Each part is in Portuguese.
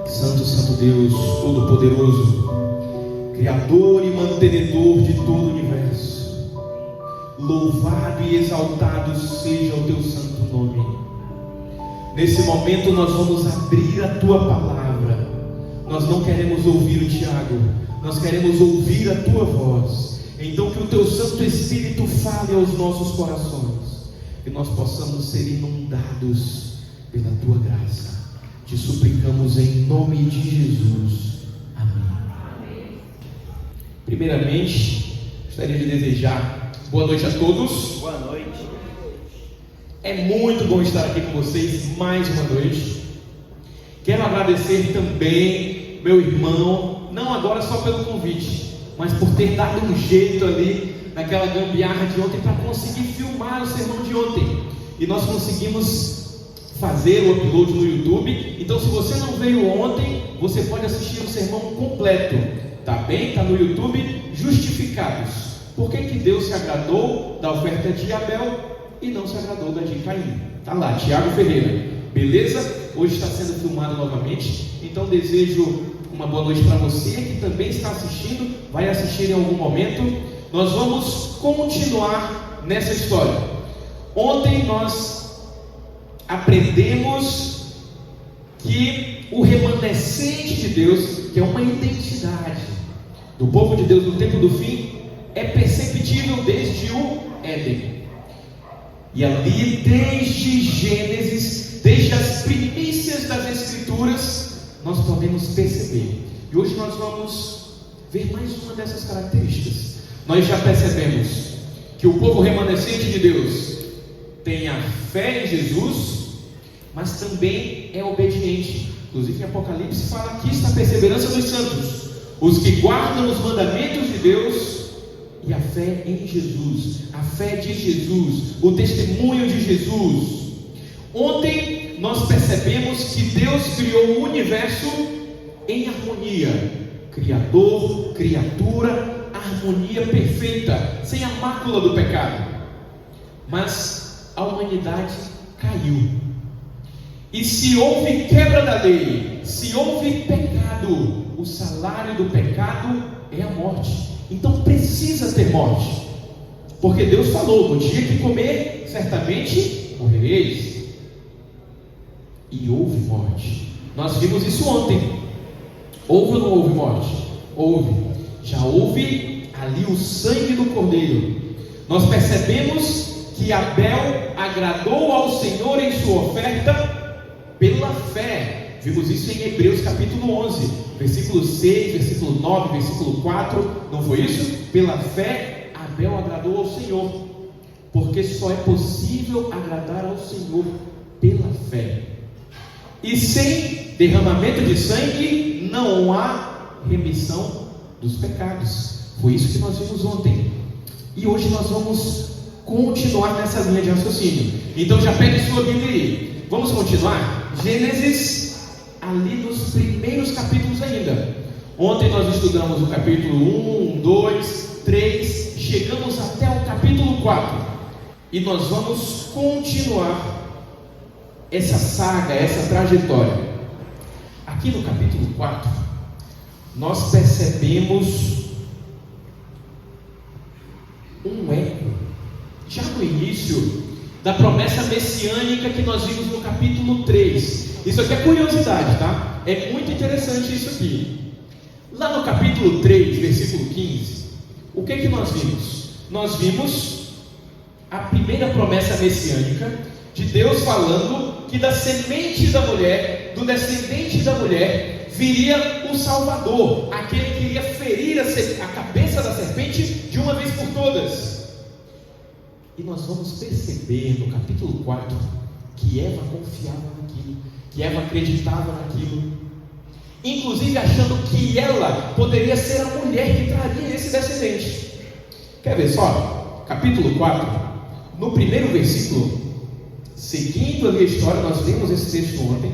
Santo, Santo Deus, Todo-Poderoso, Criador e mantenedor de todo o universo, louvado e exaltado seja o teu santo nome. Nesse momento nós vamos abrir a tua palavra. Nós não queremos ouvir o Tiago, nós queremos ouvir a tua voz. Então que o teu Santo Espírito fale aos nossos corações, que nós possamos ser inundados pela tua graça. Te suplicamos em nome de Jesus. Amém. Primeiramente, gostaria de desejar boa noite a todos. Boa noite. É muito bom estar aqui com vocês mais uma noite. Quero agradecer também meu irmão, não agora só pelo convite, mas por ter dado um jeito ali naquela gambiarra de ontem para conseguir filmar o sermão de ontem. E nós conseguimos fazer o upload no YouTube. Então, se você não veio ontem, você pode assistir o sermão completo. Tá bem? Tá no YouTube, Justificados. Por que Deus se agradou da oferta de Abel e não se agradou da de Caim? Tá lá, Tiago Ferreira. Beleza? Hoje está sendo filmado novamente. Então desejo uma boa noite para você que também está assistindo, vai assistir em algum momento. Nós vamos continuar nessa história. Ontem nós aprendemos que o remanescente de Deus, que é uma identidade do povo de Deus no tempo do fim, é perceptível desde o Éden. E ali, desde Gênesis, desde as primícias das Escrituras, nós podemos perceber. E hoje nós vamos ver mais uma dessas características. Nós já percebemos que o povo remanescente de Deus tem a fé em Jesus, mas também é obediente. Inclusive em Apocalipse fala que está a perseverança dos santos, os que guardam os mandamentos de Deus e a fé em Jesus, a fé de Jesus, o testemunho de Jesus. Ontem nós percebemos que Deus criou o universo em harmonia, Criador, criatura, harmonia perfeita, sem a mácula do pecado. Mas a humanidade caiu. E se houve quebra da lei, se houve pecado, o salário do pecado é a morte. Então precisa ter morte, porque Deus falou: no dia que comer, certamente morrereis. E houve morte. Nós vimos isso ontem. Houve ou não houve morte? Houve. Já houve ali o sangue do Cordeiro. Nós percebemos que Abel agradou ao Senhor em sua oferta pela fé. Vimos isso em Hebreus capítulo 11, versículo 6, versículo 9, versículo 4. Não foi isso? Pela fé Abel agradou ao Senhor, porque só é possível agradar ao Senhor pela fé. E sem derramamento de sangue não há remissão dos pecados. Foi isso que nós vimos ontem. E hoje nós vamos continuar nessa linha de raciocínio. Então já pegue sua Bíblia aí. Vamos continuar? Gênesis, ali nos primeiros capítulos ainda. Ontem nós estudamos o capítulo 1, 2, 3, chegamos até o capítulo 4. E nós vamos continuar essa saga, essa trajetória. Aqui no capítulo 4, nós percebemos um eco, já no início, da promessa messiânica que nós vimos no capítulo 3. Isso aqui é curiosidade, tá? É muito interessante isso aqui. Lá no capítulo 3, versículo 15, o que nós vimos? Nós vimos a primeira promessa messiânica de Deus falando que da semente da mulher, do descendente da mulher, viria o Salvador, aquele que iria ferir a cabeça da serpente de uma vez por todas. E nós vamos perceber no capítulo 4 que Eva confiava naquilo, que Eva acreditava naquilo, inclusive achando que ela poderia ser a mulher que traria esse descendente. Quer ver só? Capítulo 4, no primeiro versículo, seguindo ali a história, nós vimos esse texto ontem.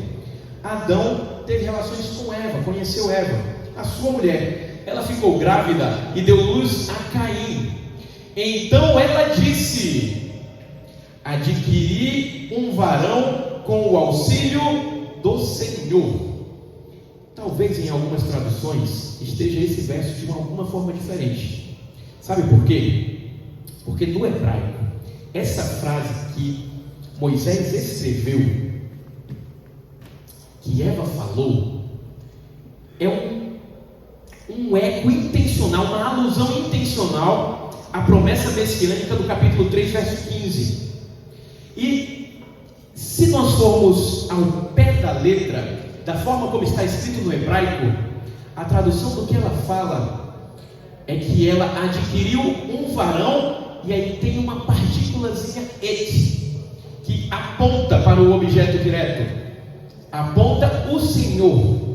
Adão teve relações com Eva, conheceu Eva, a sua mulher. Ela ficou grávida e deu luz a Caim. Então ela disse: adquiri um varão com o auxílio do Senhor. Talvez em algumas traduções esteja esse verso de alguma forma diferente. Sabe por quê? Porque no hebraico, essa frase que Moisés escreveu, que Eva falou, é um eco intencional, uma alusão intencional à promessa messiânica do capítulo 3, verso 15. E se nós formos ao pé da letra, da forma como está escrito no hebraico, a tradução do que ela fala é que ela adquiriu um varão, e aí tem uma partículazinha et, que aponta para o objeto direto, aponta o Senhor.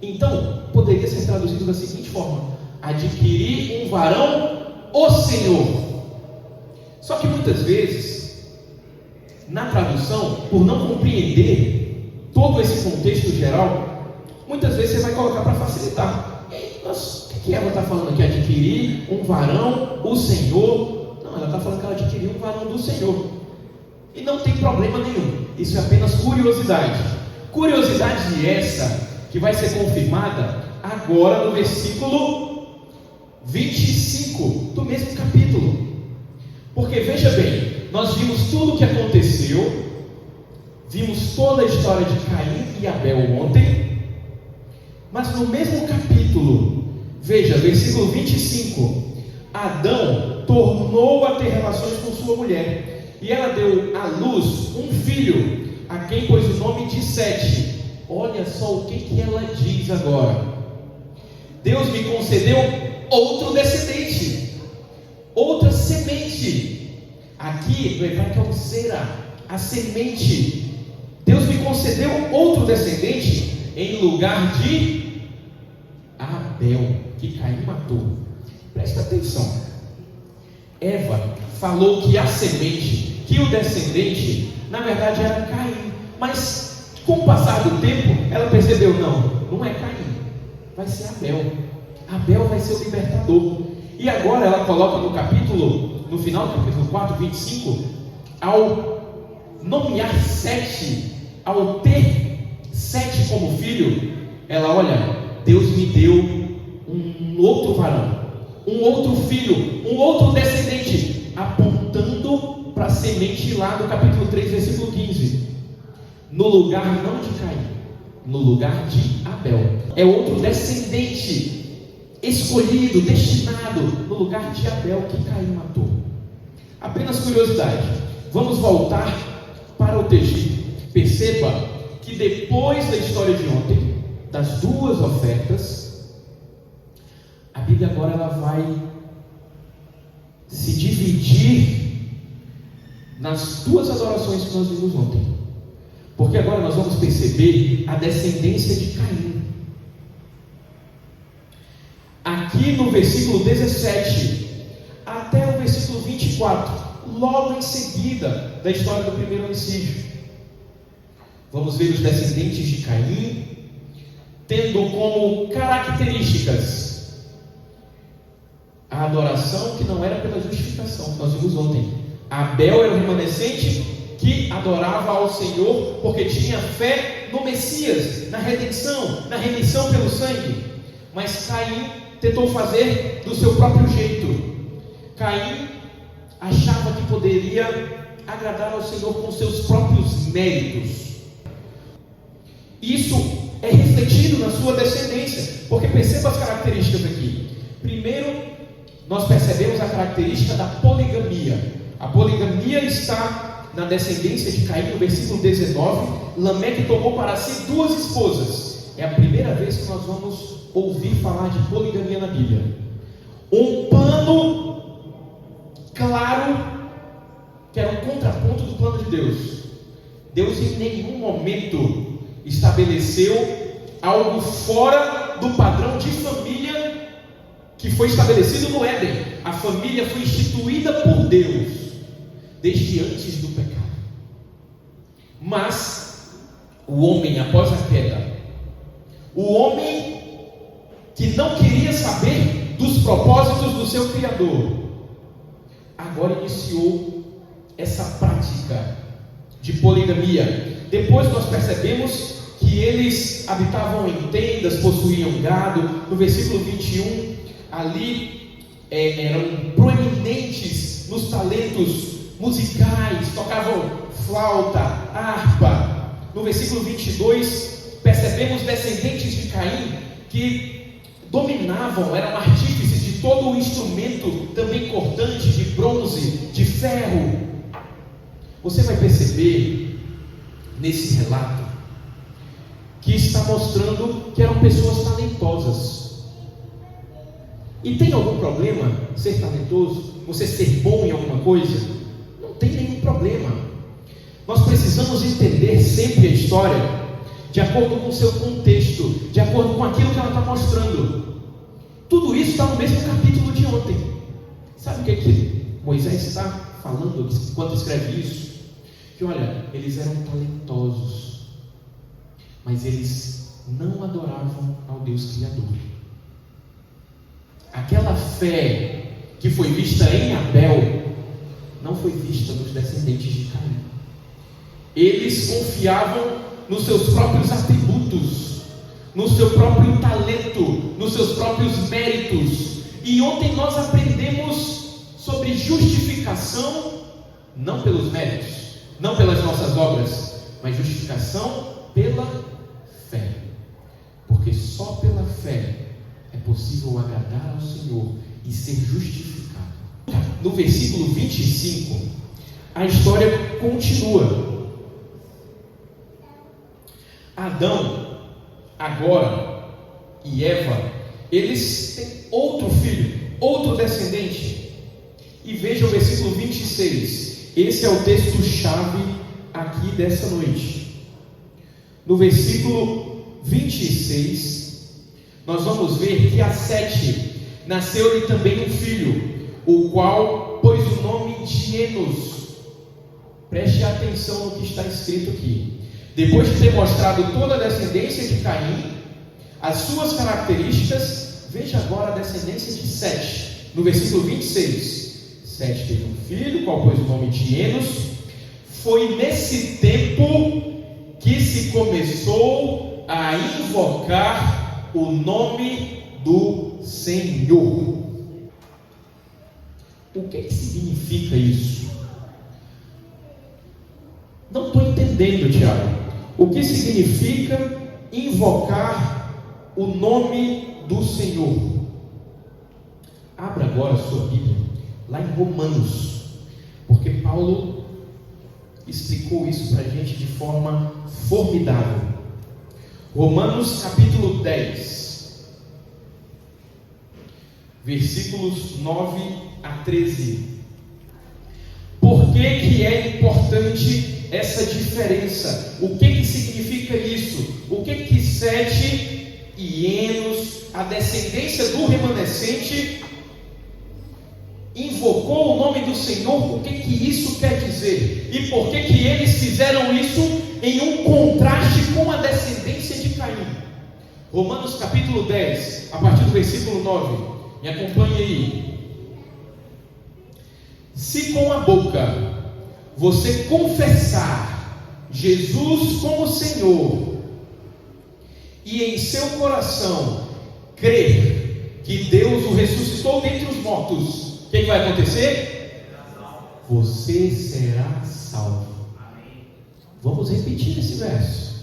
Então, poderia ser traduzido da seguinte forma: adquirir um varão, o Senhor. Só que muitas vezes, na tradução, por não compreender todo esse contexto geral, muitas vezes você vai colocar para facilitar. Mas o que ela está falando aqui? Adquirir um varão, o Senhor. Não, ela está falando que ela adquiriu um varão do Senhor. E não tem problema nenhum. Isso é apenas curiosidade. Curiosidade essa que vai ser confirmada agora no versículo 25 do mesmo capítulo. Porque veja bem, nós vimos tudo o que aconteceu, vimos toda a história de Caim e Abel ontem, mas no mesmo capítulo, veja, versículo 25, Adão tornou a ter relações com sua mulher, e ela deu à luz um filho, a quem pôs o nome de Sete. Olha só o que ela diz agora: Deus me concedeu outro descendente, outra semente. Aqui no hebraico é o Zera, a semente. Deus me concedeu outro descendente em lugar de Abel, que Caim matou. Presta atenção. Eva falou que a semente, que o descendente, na verdade era Caim, mas com o passar do tempo, ela percebeu: não é Caim, vai ser Abel. Abel vai ser o libertador. E agora ela coloca no final do capítulo 4, 25, ao nomear Sete, ao ter Sete como filho, ela olha: Deus me deu um outro varão, um outro filho, um outro descendente, apontando para a semente lá do capítulo 3, versículo 15. No lugar não de Caim, no lugar de Abel. É outro descendente escolhido, destinado, no lugar de Abel que Caim matou. Apenas curiosidade, vamos voltar para o texto. Perceba que depois da história de ontem, das duas ofertas, a Bíblia agora ela vai se dividir nas duas adorações que nós vimos ontem. Porque agora nós vamos perceber a descendência de Caim. Aqui no versículo 17 até o versículo 24, logo em seguida da história do primeiro homicídio, vamos ver os descendentes de Caim tendo como características a adoração que não era pela justificação, que nós vimos ontem. Abel era o remanescente que adorava ao Senhor porque tinha fé no Messias, na redenção, na remissão pelo sangue. Mas Caim tentou fazer do seu próprio jeito. Caim achava que poderia agradar ao Senhor com seus próprios méritos. Isso é refletido na sua descendência, porque perceba as características aqui. Primeiro, nós percebemos a característica da poligamia. A poligamia está na descendência de Caim, no versículo 19. Lameque tomou para si duas esposas. É a primeira vez que nós vamos ouvir falar de poligamia na Bíblia. Um plano claro, que era um contraponto do plano de Deus. Deus em nenhum momento estabeleceu algo fora do padrão de família que foi estabelecido no Éden. A família foi instituída por Deus desde antes do pecado. Mas o homem, após a queda, o homem que não queria saber dos propósitos do seu Criador, agora iniciou essa prática de poligamia. Depois nós percebemos que que eles habitavam em tendas, possuíam gado. No versículo 21, ali eram proeminentes nos talentos musicais, tocavam flauta, harpa. No versículo 22, percebemos descendentes de Caim que dominavam, eram artífices de todo o instrumento, também cortante, de bronze, de ferro. Você vai perceber nesse relato que está mostrando que eram pessoas talentosas. E tem algum problema ser talentoso? Você ser bom em alguma coisa? Não tem nenhum problema. Nós precisamos entender sempre a história de acordo com o seu contexto, de acordo com aquilo que ela está mostrando. Tudo isso está no mesmo capítulo de ontem. Sabe o que Moisés está falando quando escreve isso? Que olha, eles eram talentosos, mas eles não adoravam ao Deus Criador. Aquela fé que foi vista em Abel não foi vista nos descendentes de Caim. Eles confiavam nos seus próprios atributos, no seu próprio talento, nos seus próprios méritos. E ontem nós aprendemos sobre justificação, não pelos méritos, não pelas nossas obras, mas justificação pela fé. Porque só pela fé é possível agradar ao Senhor e ser justificado. No versículo 25, a história continua. Adão, agora, e Eva, eles têm outro filho, outro descendente. E veja o versículo 26. Esse é o texto-chave aqui dessa noite. No versículo 26, nós vamos ver que a Sete nasceu-lhe também um filho, o qual pôs o nome de Enos. Preste atenção no que está escrito aqui. Depois de ter mostrado toda a descendência de Caim, as suas características, veja agora a descendência de Sete. No versículo 26, Sete teve um filho, qual pôs o nome de Enos. Foi nesse tempo que se começou a invocar o nome do Senhor. O que significa isso? Não estou entendendo, Tiago. O que significa invocar o nome do Senhor? Abra agora a sua Bíblia, lá em Romanos, porque Paulo explicou isso para a gente de forma formidável. Romanos capítulo 10, versículos 9 a 13. Por que é importante essa diferença? O que significa isso? O que Sete e Enos, a descendência do remanescente, invocou o nome do Senhor? O que isso quer dizer? E por que eles fizeram isso em um contraste com a descendência de Caim? Romanos capítulo 10, a partir do versículo 9. Me acompanhe aí. Se com a boca você confessar Jesus como Senhor e em seu coração crer que Deus o ressuscitou dentre os mortos, o que vai acontecer? Você será salvo. Vamos repetir esse verso.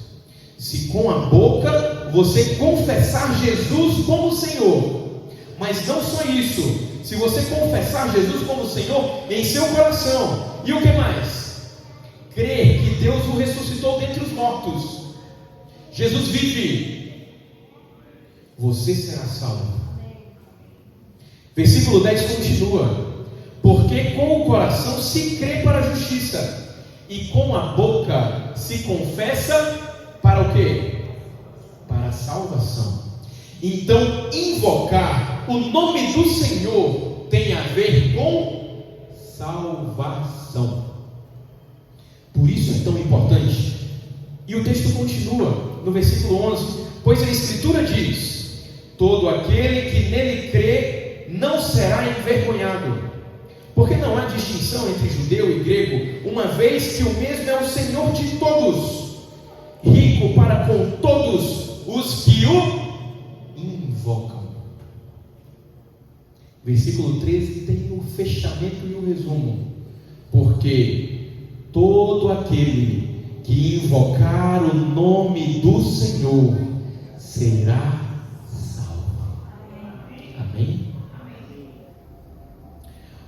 Se com a boca você confessar Jesus como Senhor, mas não só isso, se você confessar Jesus como Senhor em seu coração, e o que mais? Crer que Deus o ressuscitou dentre os mortos, Jesus vive, você será salvo. Versículo 10 continua: porque com o coração se crê para a justiça, e com a boca se confessa para o quê? Para a salvação. Então, invocar o nome do Senhor tem a ver com salvação. Por isso é tão importante. E o texto continua no versículo 11: pois a Escritura diz: todo aquele que nele crê não será envergonhado. Porque não há distinção entre judeu e grego, uma vez que o mesmo é o Senhor de todos, rico amigo para com todos os que o invocam. Versículo 13 tem o fechamento e o resumo. Porque todo aquele que invocar o nome do Senhor será salvo. Amém?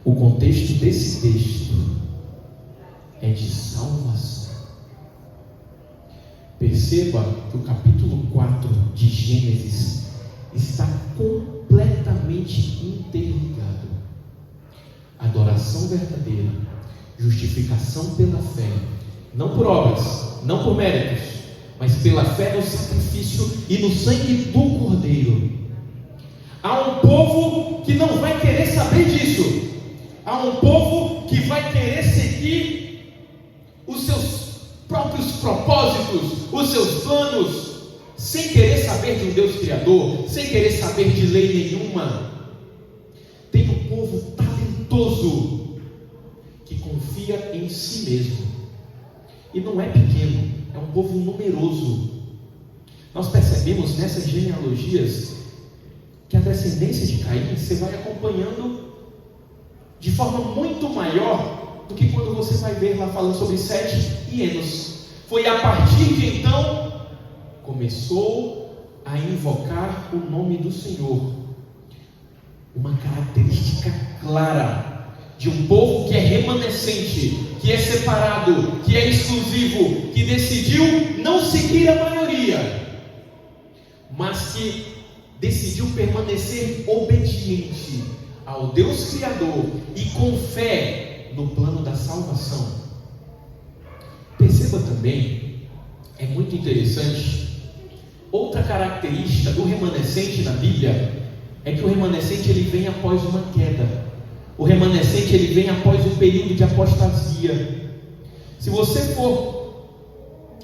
O contexto desse texto é de salvação. Perceba que o capítulo 4 de Gênesis está completamente interligado. Adoração verdadeira, justificação pela fé, não por obras, não por méritos, mas pela fé no sacrifício e no sangue do Cordeiro. Há um povo que não vai querer saber disso. Há um povo que vai querer seguir os seus próprios propósitos, os seus planos, sem querer saber de um Deus Criador, sem querer saber de lei nenhuma. Tem um povo talentoso que confia em si mesmo, e não é pequeno, é um povo numeroso. Nós percebemos nessas genealogias que a descendência de Caim, você vai acompanhando de forma muito maior do que quando você vai ver lá falando sobre Sete e Enos. Foi a partir de então começou a invocar o nome do Senhor. Uma característica clara de um povo que é remanescente, que é separado, que é exclusivo, que decidiu não seguir a maioria, mas que decidiu permanecer obediente ao Deus Criador e com fé no plano da salvação. Perceba também, é muito interessante, outra característica do remanescente na Bíblia é que o remanescente ele vem após uma queda. O remanescente ele vem após um período de apostasia. Se você for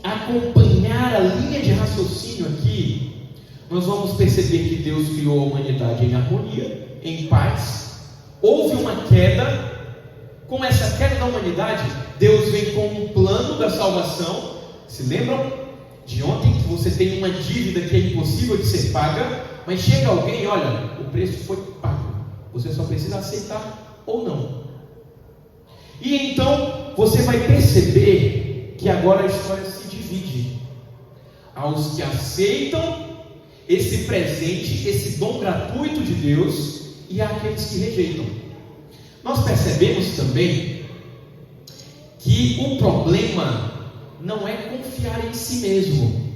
acompanhar a linha de raciocínio aqui, nós vamos perceber que Deus criou a humanidade em harmonia, em paz. Houve uma queda. Com essa queda da humanidade, Deus vem com um plano da salvação. Se lembram de ontem que você tem uma dívida que é impossível de ser paga, mas chega alguém, olha, o preço foi pago, você só precisa aceitar ou não. E então você vai perceber que agora a história se divide. Aos que aceitam esse presente, esse dom gratuito de Deus, e àqueles que rejeitam. Nós percebemos também que o problema não é confiar em si mesmo.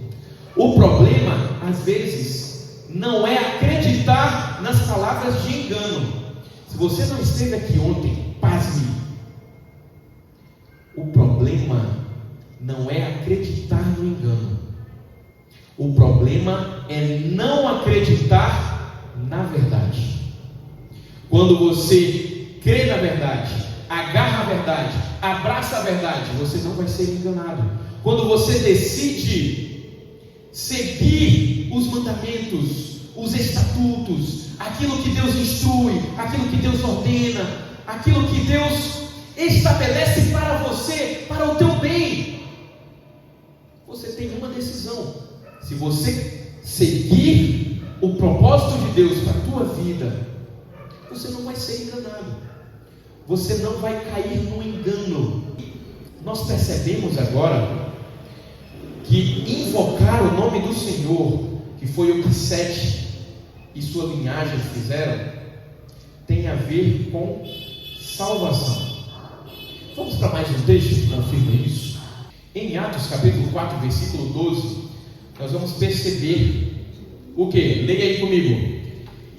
O problema, às vezes, não é acreditar nas palavras de engano. Se você não esteve aqui ontem, pasme. O problema não é acreditar no engano. O problema é não acreditar na verdade. Quando você crê na verdade, agarra a verdade, abraça a verdade, você não vai ser enganado. Quando você decide seguir os mandamentos, os estatutos, aquilo que Deus instrui, aquilo que Deus ordena, aquilo que Deus estabelece para você, para o teu bem, você tem uma decisão. Se você seguir o propósito de Deus para a tua vida, você não vai ser enganado, você não vai cair no engano. Nós percebemos agora que invocar o nome do Senhor, que foi o que Sete e sua linhagem fizeram, tem a ver com salvação. Vamos para mais um texto que confirma isso. Em Atos capítulo 4, versículo 12, nós vamos perceber o que? Leia aí comigo.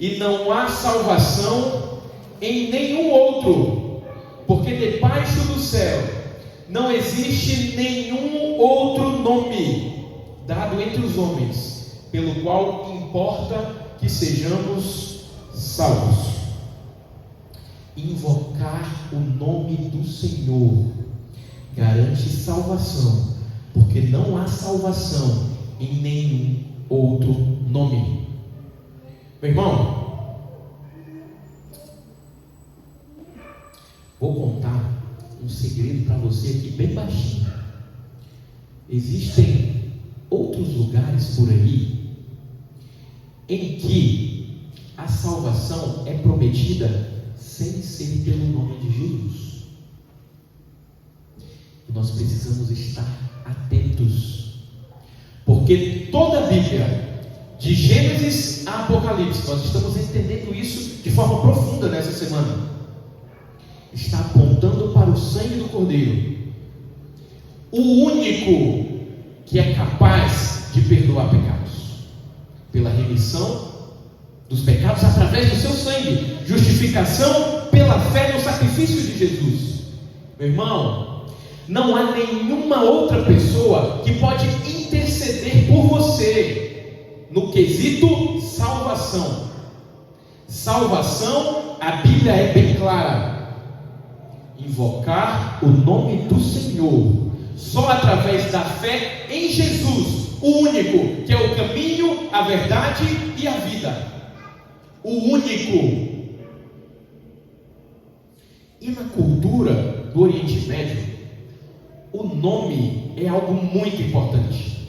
E não há salvação em nenhum outro, porque debaixo do céu não existe nenhum outro nome dado entre os homens, pelo qual importa que sejamos salvos. Invocar o nome do Senhor garante salvação, porque não há salvação em nenhum outro nome. Meu irmão, vou contar um segredo para você aqui bem baixinho. Existem outros lugares por aí em que a salvação é prometida sem ser pelo nome de Jesus. E nós precisamos estar atentos, porque toda a Bíblia, de Gênesis a Apocalipse, nós estamos entendendo isso de forma profunda nessa semana, está apontando para o sangue do Cordeiro, o único que é capaz de perdoar pecados, pela remissão dos pecados através do seu sangue, justificação pela fé no sacrifício de Jesus. Meu irmão, não há nenhuma outra pessoa que pode interceder por você no quesito salvação. Salvação, a Bíblia é bem clara: invocar o nome do Senhor, só através da fé em Jesus, o único que é o caminho, a verdade e a vida. O único. E na cultura do Oriente Médio, o nome é algo muito importante.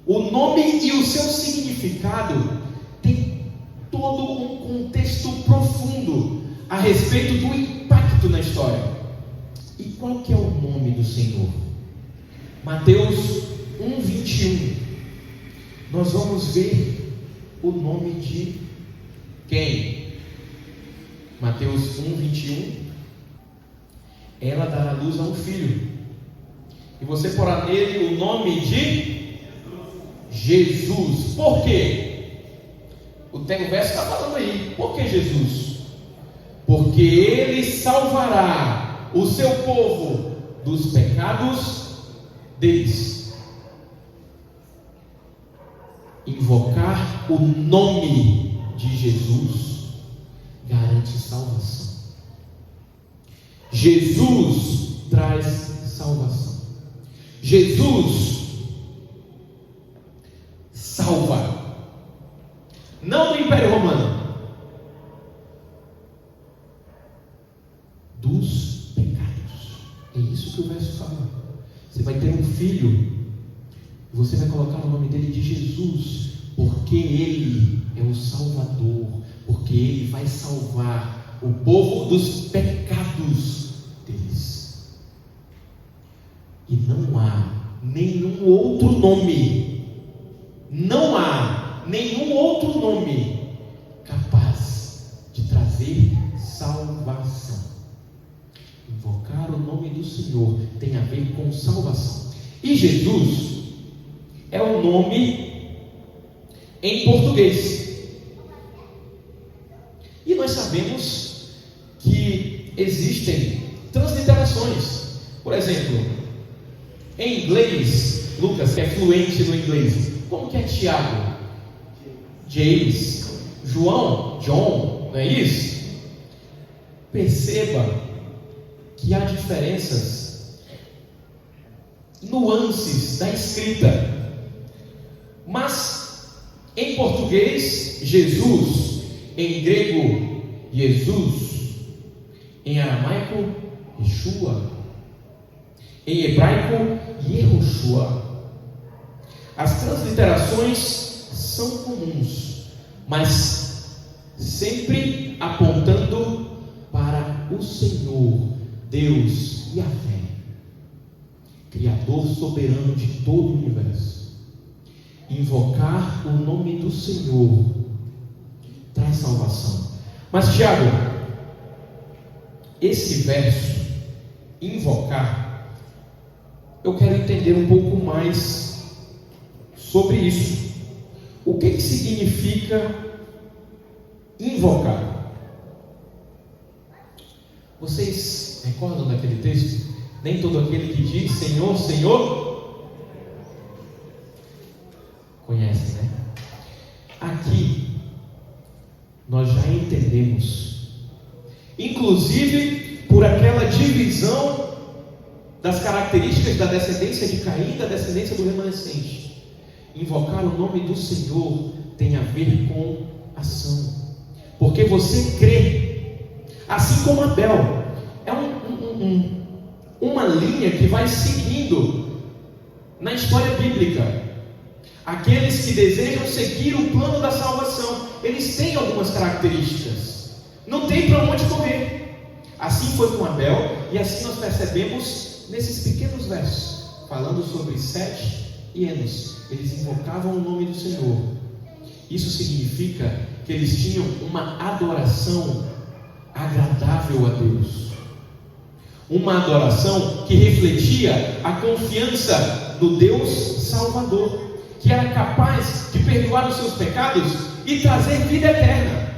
O nome e o seu significado tem todo um contexto profundo a respeito do impacto na história. E qual que é o nome do Senhor? Mateus 1:21. Nós vamos ver o nome de quem? Mateus 1:21. Ela dará luz a um filho, e você porá nele o nome de Jesus. Por quê? O verso está falando aí. Por que Jesus? Porque ele salvará o seu povo dos pecados deles. Invocar o nome de Jesus garante salvação. Jesus traz salvação. Jesus salva. Não do Império Romano, dos pecados. É isso que o verso fala. Você vai ter um filho, você vai colocar o nome dele de Jesus, porque ele é o Salvador, porque ele vai salvar o povo dos pecados deles. E não há nenhum outro nome, não há nenhum outro nome capaz de trazer salvação. Invocar o nome do Senhor tem a ver com salvação. E Jesus é o nome em português. E nós sabemos que existem transliterações. Por exemplo, em inglês, Lucas, que é fluente no inglês, como que é Tiago? James. João? John, não é isso? Perceba que há diferenças, nuances da escrita. Mas em português, Jesus; em grego, Jesus; em aramaico, Yeshua; em hebraico, Yehoshua. As transliterações são comuns, mas sempre apontando para o Senhor, Deus e a fé, Criador soberano de todo o universo. Invocar o nome do Senhor traz salvação. Mas Tiago, esse verso, invocar, eu quero entender um pouco mais sobre isso. O que significa invocar? Vocês recordam daquele texto? Nem todo aquele que diz Senhor, Senhor, conhece, né? Aqui nós já entendemos, inclusive por aquela divisão das características da descendência de Caim e da descendência do remanescente. Invocar o nome do Senhor tem a ver com ação, porque você crê, assim como Abel. É uma linha que vai seguindo na história bíblica, aqueles que desejam seguir o plano da salvação, eles têm algumas características. Não tem para onde correr. Assim foi com Abel, e assim nós percebemos nesses pequenos versos, falando sobre Sete e Enos. Eles invocavam o nome do Senhor. Isso significa que eles tinham uma adoração agradável a Deus, uma adoração que refletia a confiança no Deus Salvador, que era capaz de perdoar os seus pecados e trazer vida eterna.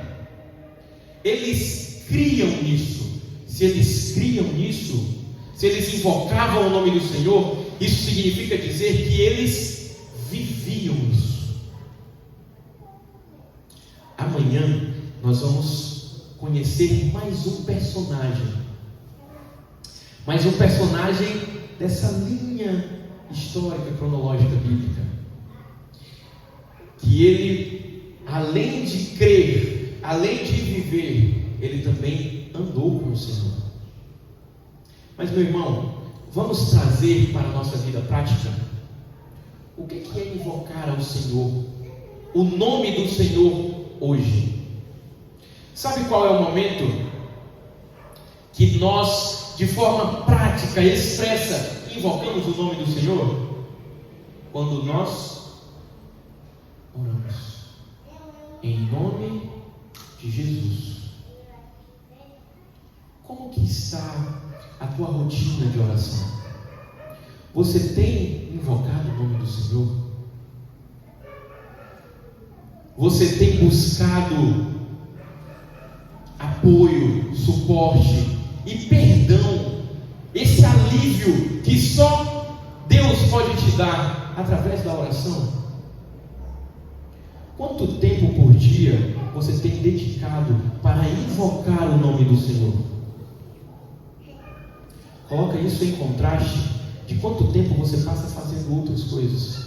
Eles criam nisso. Se eles criam nisso, se eles invocavam o nome do Senhor, isso significa dizer que eles viviam isso. Amanhã nós vamos conhecer mais um personagem dessa linha histórica, cronológica bíblica, que ele, além de crer, além de viver, ele também andou com o Senhor. Mas, meu irmão, vamos trazer para a nossa vida prática o que é invocar ao Senhor, o nome do Senhor hoje. Sabe qual é o momento que nós, de forma prática, expressa, invocamos o nome do Senhor? Quando nós oramos em nome de Jesus. Como que está a tua rotina de oração? Você tem invocado o nome do Senhor? Você tem buscado apoio, suporte e perdão, esse alívio que só Deus pode te dar através da oração? Quanto tempo por dia você tem dedicado para invocar o nome do Senhor? Coloca isso em contraste de quanto tempo você passa fazendo outras coisas.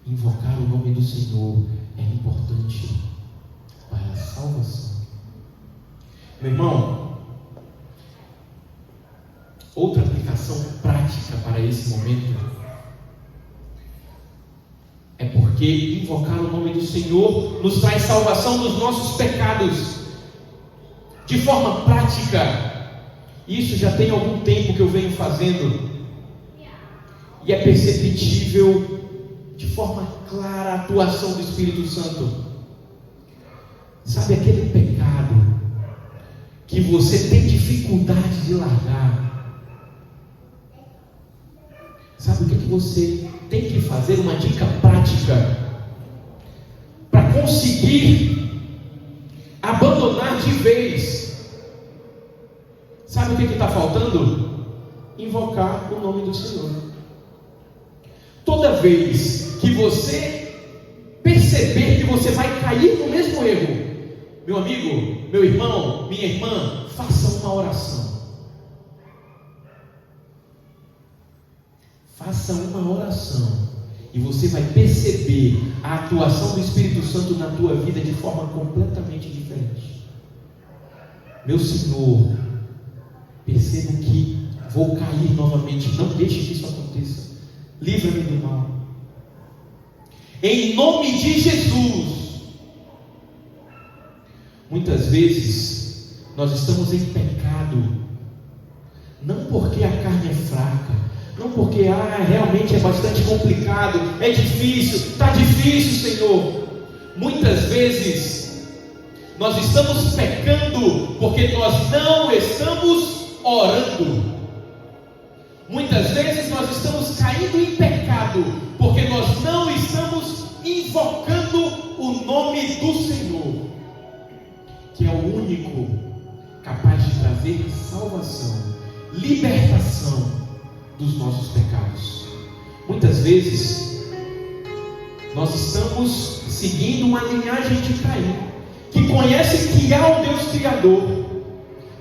Invocar o nome do Senhor é importante para a salvação. Meu irmão, outra aplicação prática para esse momento é porque invocar o nome do Senhor nos traz salvação dos nossos pecados de forma prática. Isso já tem algum tempo que eu venho fazendo, e é perceptível de forma clara a atuação do Espírito Santo. Sabe aquele pecado que você tem dificuldade de largar? Sabe o que você tem que fazer? Uma dica prática para conseguir abandonar de vez. Sabe o que está faltando? Invocar o nome do Senhor. Toda vez que você perceber que você vai cair no mesmo erro, meu amigo, meu irmão, minha irmã, faça uma oração. Faça uma oração e você vai perceber a atuação do Espírito Santo na tua vida de forma completamente diferente. Meu Senhor, percebo que vou cair novamente. Não deixe que isso aconteça. Livra-me do mal. Em nome de Jesus. Muitas vezes nós estamos em pecado, não porque a carne é fraca, não porque realmente é bastante complicado, é difícil, está difícil, Senhor. Muitas vezes nós estamos pecando porque nós não estamos orando. Muitas vezes nós estamos caindo em pecado porque nós não estamos invocando o nome do Senhor, que é o único capaz de trazer salvação, libertação dos nossos pecados. Muitas vezes nós estamos seguindo uma linhagem de Caim, que conhece que há um Deus Criador,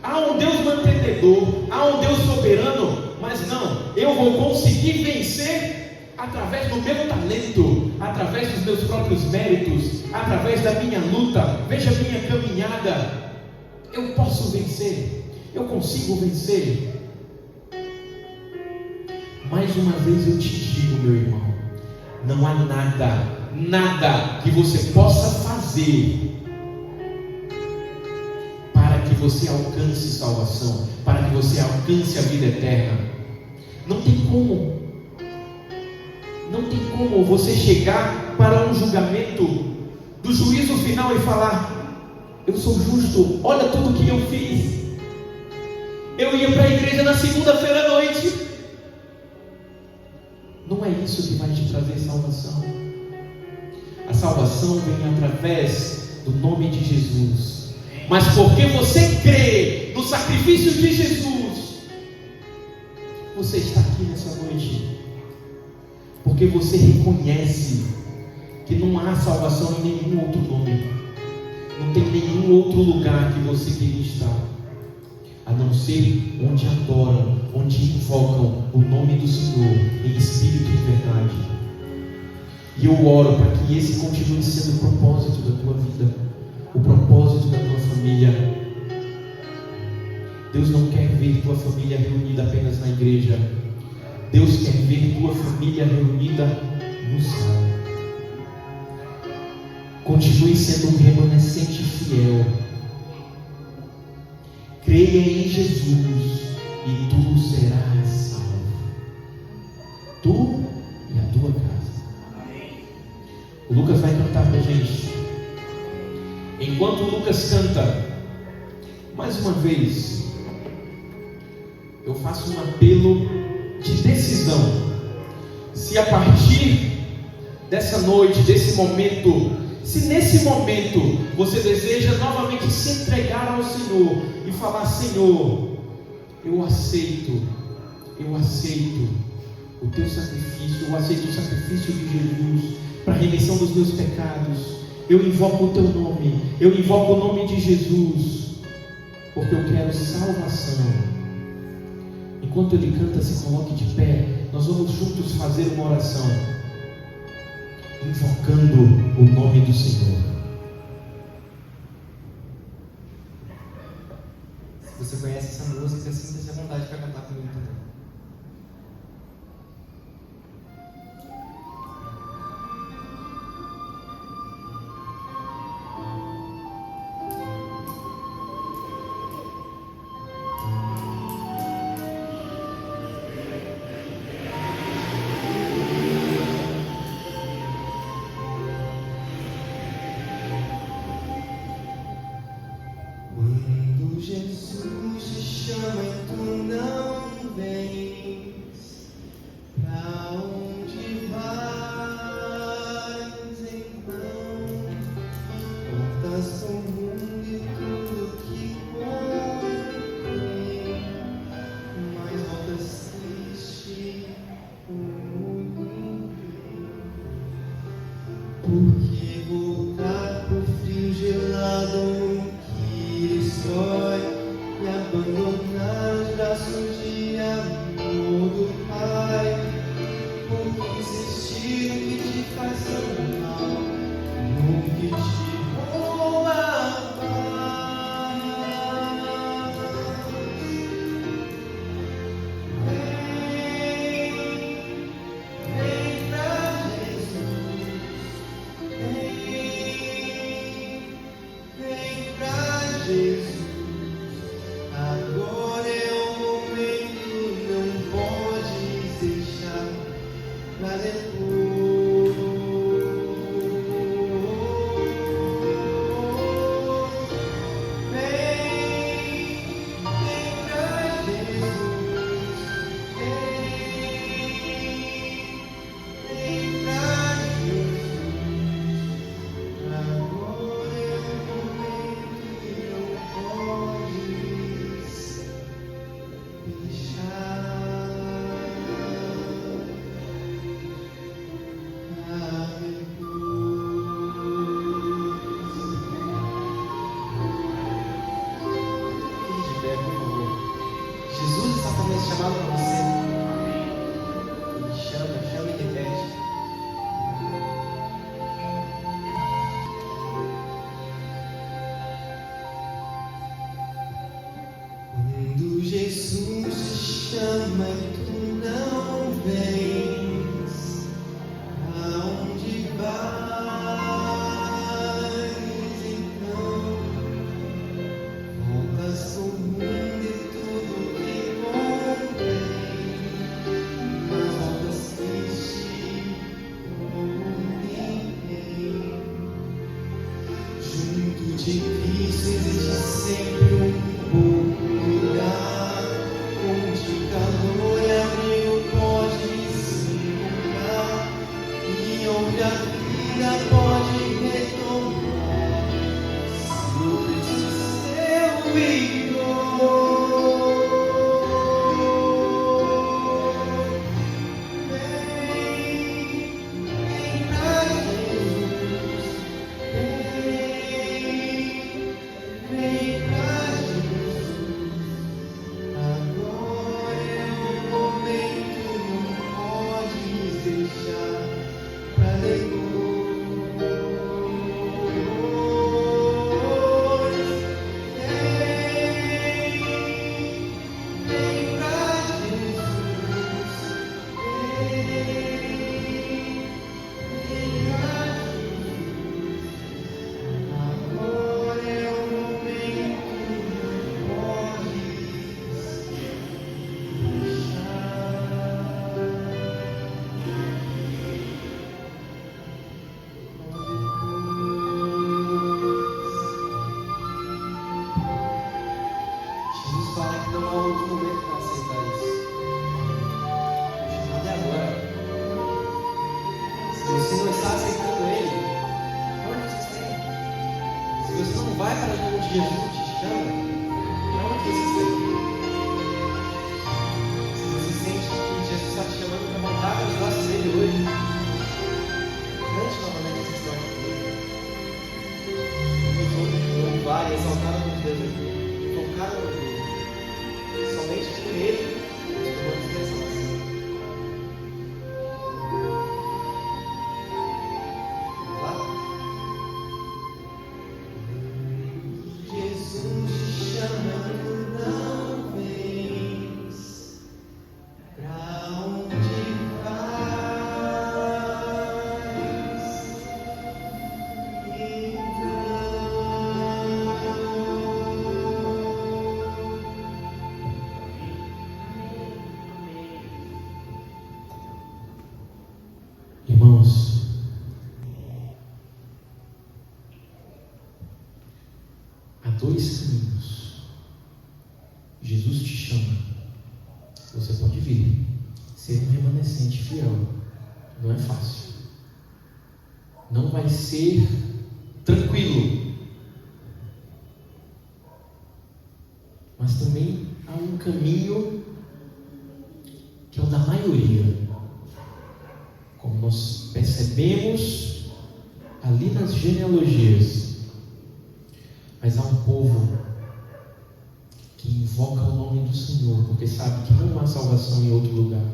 há um Deus mantenedor, há um Deus soberano, mas não, eu vou conseguir vencer através do meu talento, através dos meus próprios méritos, através da minha luta. Veja a minha caminhada, eu posso vencer, eu consigo vencer. mais uma vez eu te digo, meu irmão, não há nada que você possa fazer para que você alcance salvação, para que você alcance a vida eterna. Não tem como você chegar para um julgamento do juízo final e falar: eu sou justo, olha tudo que eu fiz. Eu ia para a igreja na segunda-feira à noite. Não é isso que vai te trazer salvação. A salvação vem através do nome de Jesus. Mas porque você crê no sacrifício de Jesus, você está aqui nessa noite. Porque você reconhece que não há salvação em nenhum outro nome. Não tem nenhum outro lugar que você queria estar, a não ser onde adoram, onde invocam o nome do Senhor em espírito e verdade. E eu oro para que esse continue sendo o propósito da tua vida, o propósito da tua família. Deus não quer ver tua família reunida apenas na igreja. Deus quer ver tua família reunida no céu. Continue sendo um remanescente fiel. Creia em Jesus e tu serás salvo. Tu e a tua casa. O Lucas vai cantar para a gente. Enquanto o Lucas canta, mais uma vez, eu faço um apelo de decisão. Se a partir dessa noite, desse momento, se nesse momento você deseja novamente se entregar ao Senhor e falar: Senhor, eu aceito o teu sacrifício, eu aceito o sacrifício de Jesus para a remissão dos meus pecados, eu invoco o teu nome, eu invoco o nome de Jesus, porque eu quero salvação. Enquanto ele canta, se coloque de pé. Nós vamos juntos fazer uma oração, invocando o nome do Senhor. Se você conhece essa música, sinta-se à vontade para cantar comigo também. Jesus te chama e tu não vens. Pra onde vais então? Voltas ao mundo e tudo que contém, mas voltas triste como ninguém. Por que voltar pro frio gelado e abandonar os braços de amor do Pai? Por que insistir no que te faz tão mal, no que te rouba a paz? Vem pra Jesus, vem pra Jesus. Agora é o momento, não podes deixar pra depois. Vem pra Jesus, vem pra Jesus. Agora é o momento que não podes deixar pra depois. Fique de pé, por favor. Jesus está fazendo esse chamado para você. Ele chama e repete. Quando Jesus te chama e tu não vem, de Cristo existe sempre um lugar onde calor e abrigo pode se encontrar e onde a vida pode retomar seu vigor. Vem pra Jesus, vem pra Jesus. Agora é o momento, não podes deixar pra depois. Vem pra Jesus, vem pra Jesus. Agora é o momento, não podes Jesus fala que não há outro momento para aceitar isso. O chamado é agora. Se você não está aceitando Ele, onde você está indo? Se você não vai para onde Jesus te chama, para onde você está indo? Se você sente que Jesus está te chamando para voltar para os braços dele hoje, cante novamente essa história. Vamos louvar e exaltar o nome de Deus aqui. Focar no nome dele. Somente por ele nós podemos ter essa noção. Vá. Jesus te chamando, não vens. Pra onde vais? Irmãos, há dois caminhos. Jesus te chama. Você pode vir, ser um remanescente fiel. Não é fácil. Não vai ser tranquilo. Mas também há um caminho que é o da maioria. Como nós percebemos ali nas genealogias. Mas há um povo que invoca o nome do Senhor, porque sabe que não há salvação em outro lugar.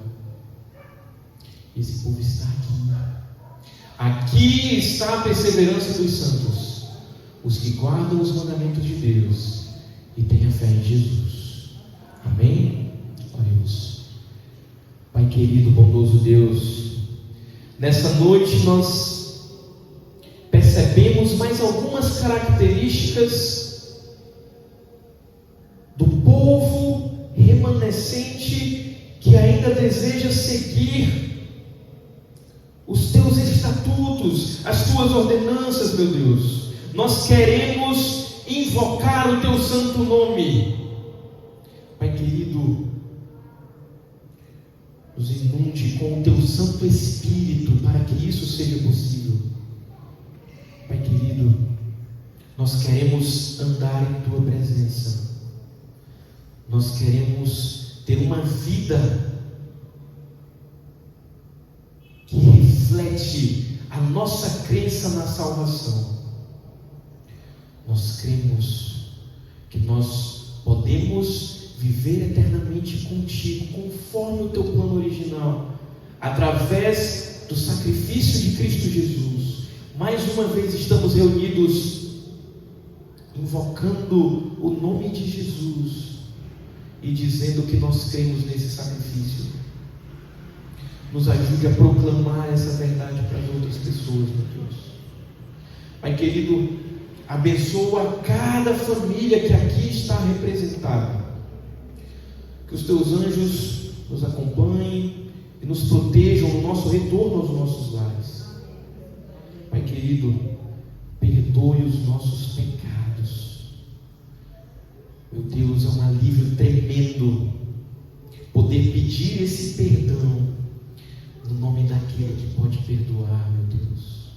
Esse povo está aqui. Aqui está a perseverança dos santos, os que guardam os mandamentos de Deus e têm a fé em Jesus. Amém? Oremos. Pai querido, bondoso Deus, nessa noite nós percebemos mais algumas características do povo remanescente que ainda deseja seguir os teus estatutos, as tuas ordenanças, meu Deus. Nós queremos invocar o teu santo nome. Pai querido, nos inunde com o teu Santo Espírito para que isso seja possível. Pai querido, nós queremos andar em tua presença. Nós queremos ter uma vida que reflete a nossa crença na salvação. Nós cremos que nós podemos viver eternamente contigo, conforme o teu plano original, através do sacrifício de Cristo Jesus. Mais uma vez estamos reunidos, invocando o nome de Jesus e dizendo que nós cremos nesse sacrifício. Nos ajude a proclamar essa verdade para as outras pessoas, meu Deus. Pai querido, abençoa cada família que aqui está representada. Que os teus anjos nos acompanhem e nos protejam no nosso retorno aos nossos lares. Pai querido, perdoe os nossos pecados. Meu Deus, é um alívio tremendo poder pedir esse perdão no nome daquele que pode perdoar, meu Deus.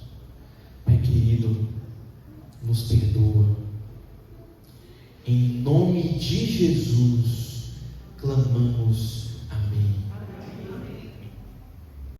Pai querido, nos perdoa. Em nome de Jesus, clamamos